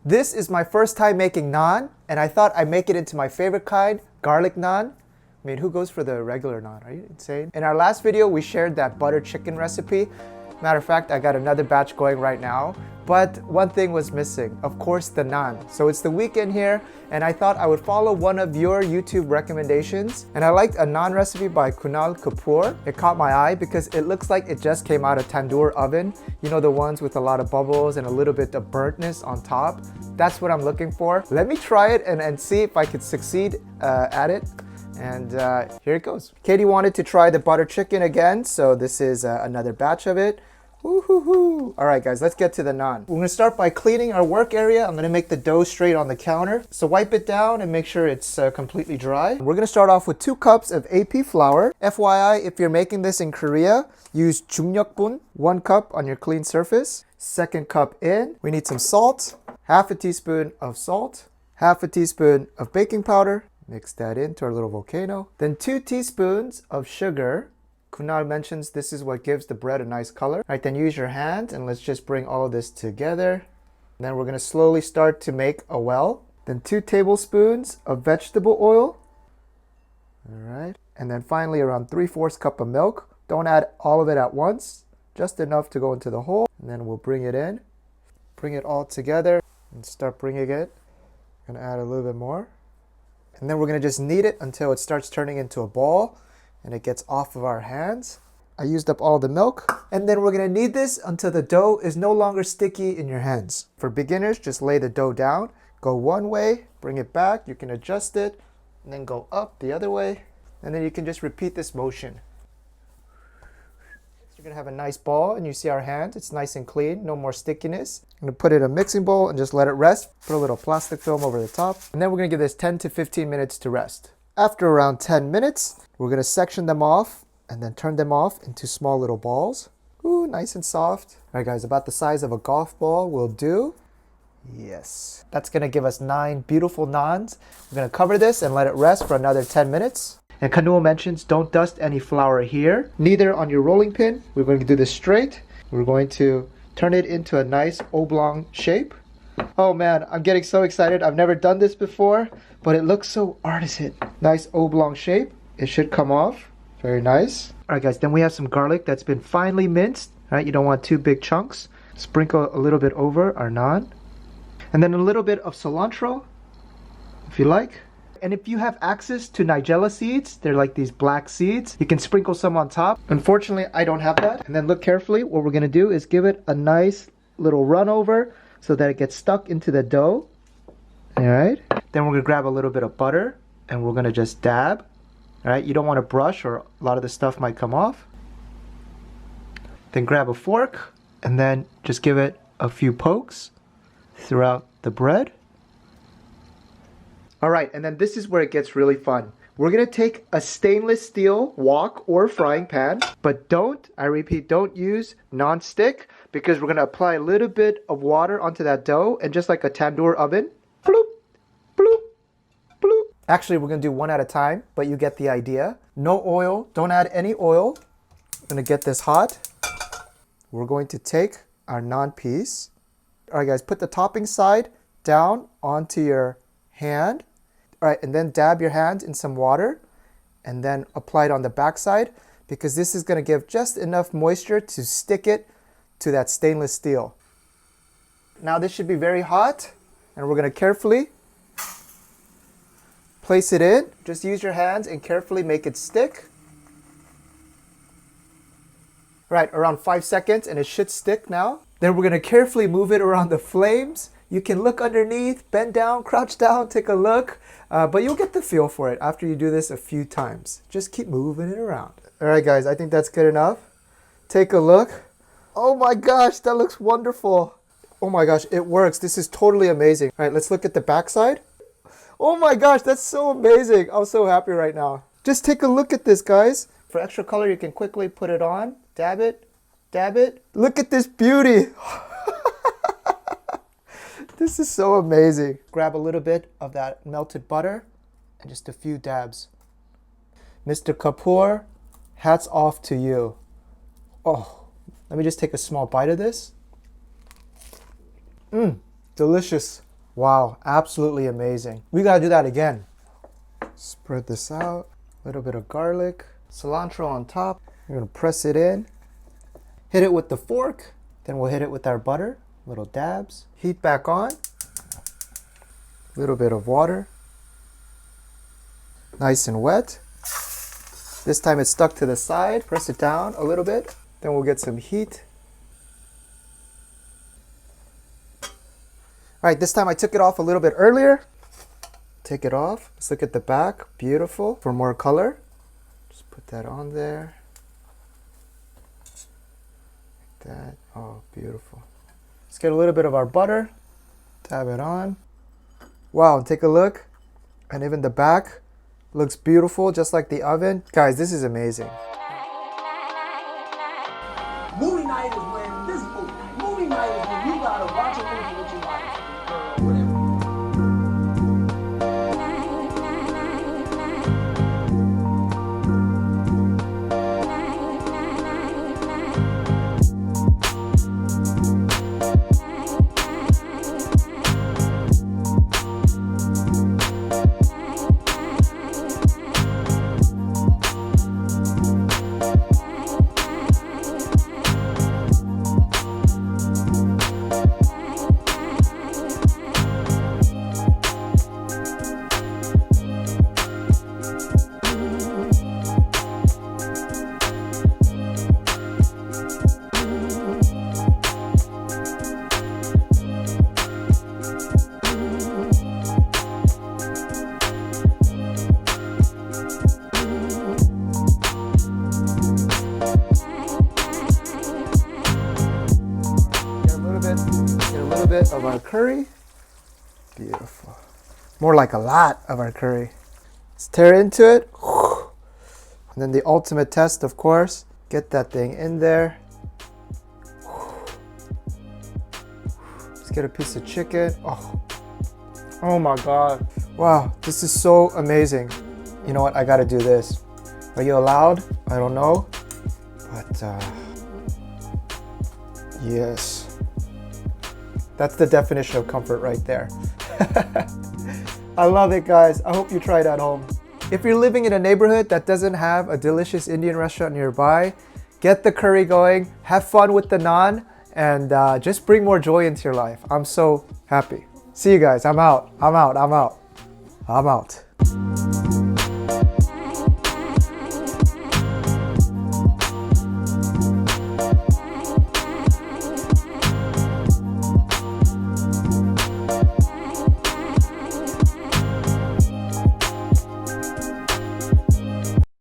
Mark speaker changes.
Speaker 1: This is my first time making naan, and I thought I'd make it into my favorite kind, garlic naan. I mean, who goes for the regular naan? Are you insane? In our last video, we shared that butter chicken recipe. Matter of fact, I got another batch going right now. But one thing was missing, of course, the naan. So it's the weekend here, and I thought I would follow one of your YouTube recommendations. And I liked a naan recipe by Kunal Kapur. It caught my eye because it looks like it just came out of tandoor oven. You know, the ones with a lot of bubbles and a little bit of burntness on top. That's what I'm looking for. Let me try it and see if I could succeed at it. And here it goes. Katie wanted to try the butter chicken again, so this is another batch of it. Woo-hoo-hoo. All right, guys, let's get to the naan. We're gonna start by cleaning our work area. I'm gonna make the dough straight on the counter. So wipe it down and make sure it's completely dry. We're gonna start off with 2 cups of AP flour. FYI, if you're making this in Korea, use jumyeokbun, 1 cup on your clean surface. 2nd cup in. We need some salt, half a teaspoon of salt, half a teaspoon of baking powder. Mix that into our little volcano. Then 2 teaspoons of sugar. Kunal mentions this is what gives the bread a nice color. All right, then use your hand and let's just bring all of this together. And then we're gonna slowly start to make a well. Then 2 tablespoons of vegetable oil. All right, and then finally around 3/4 cup of milk. Don't add all of it at once, just enough to go into the hole. And then we'll bring it in. Bring it all together and start bringing it. Gonna add a little bit more. And then we're gonna just knead it until it starts turning into a ball and it gets off of our hands. I used up all the milk. And then we're gonna knead this until the dough is no longer sticky in your hands. For beginners, just lay the dough down, go one way, bring it back, you can adjust it, and then go up the other way. And then you can just repeat this motion. You're gonna have a nice ball and you see our hand, it's nice and clean, no more stickiness. I'm gonna put it in a mixing bowl and just let it rest. Put a little plastic film over the top. And then we're gonna give this 10 to 15 minutes to rest. After around 10 minutes, we're gonna section them off and then turn them off into small little balls. Ooh, nice and soft. All right guys, about the size of a golf ball will do. Yes. That's gonna give us 9 beautiful naans. We're gonna cover this and let it rest for another 10 minutes. And Kunal mentions don't dust any flour here, neither on your rolling pin. We're going to do this straight. We're going to turn it into a nice oblong shape. Oh man, I'm getting so excited. I've never done this before, but it looks so artisan. Nice oblong shape. It should come off. Very nice. All right guys, then we have some garlic that's been finely minced. All right, you don't want 2 big chunks. Sprinkle a little bit over our naan. And then a little bit of cilantro, if you like. And if you have access to nigella seeds, they're like these black seeds, you can sprinkle some on top. Unfortunately, I don't have that. And then look carefully. What we're gonna do is give it a nice little run over so that it gets stuck into the dough. All right. Then we're gonna grab a little bit of butter and we're gonna just dab. All right, you don't wanna brush or a lot of the stuff might come off. Then grab a fork and then just give it a few pokes throughout the bread. All right, and then this is where it gets really fun. We're gonna take a stainless steel wok or frying pan, but don't, I repeat, don't use non-stick because we're gonna apply a little bit of water onto that dough and just like a tandoor oven, bloop, bloop, bloop. Actually, we're gonna do one at a time, but you get the idea. No oil, don't add any oil. I'm gonna get this hot. We're going to take our naan piece. All right guys, put the topping side down onto your hand. All right, and then dab your hand in some water and then apply it on the back side because this is going to give just enough moisture to stick it to that stainless steel. Now this should be very hot and we're going to carefully place it in. Just use your hands and carefully make it stick. All right, around 5 seconds and it should stick now. Then we're going to carefully move it around the flames. You can look underneath, bend down, crouch down, take a look, but you'll get the feel for it after you do this a few times. Just keep moving it around. All right, guys, I think that's good enough. Take a look. Oh my gosh, that looks wonderful. Oh my gosh, it works. This is totally amazing. All right, let's look at the back side. Oh my gosh, that's so amazing. I'm so happy right now. Just take a look at this, guys. For extra color, you can quickly put it on, dab it, dab it. Look at this beauty. This is so amazing. Grab a little bit of that melted butter and just a few dabs. Mr. Kapur, hats off to you. Oh, let me just take a small bite of this. Delicious. Wow, absolutely amazing. We gotta do that again. Spread this out. A little bit of garlic, cilantro on top. We're gonna press it in. Hit it with the fork. Then we'll hit it with our butter. Little dabs. Heat back on. A little bit of water. Nice and wet. This time it's stuck to the side. Press it down a little bit. Then we'll get some heat. All right, this time I took it off a little bit earlier. Take it off. Let's look at the back. Beautiful. For more color, just put that on there. Like that. Oh, beautiful. Let's get a little bit of our butter. Dab it on. Wow, take a look. And even the back looks beautiful, just like the oven. Guys, this is amazing.
Speaker 2: Movie night is when this movie. Movie night is when you gotta watch a movie with your wife. Whatever.
Speaker 1: Bit of our curry. Beautiful. More like a lot of our curry. Let's tear into it. And then the ultimate test, of course. Get that thing in there. Let's get a piece of chicken. Oh my God. Wow, this is so amazing. You know what? I gotta do this. Are you allowed? I don't know. But yes. That's the definition of comfort right there. I love it, guys. I hope you try it at home. If you're living in a neighborhood that doesn't have a delicious Indian restaurant nearby, get the curry going, have fun with the naan, and just bring more joy into your life. I'm so happy. See you guys. I'm out. I'm out.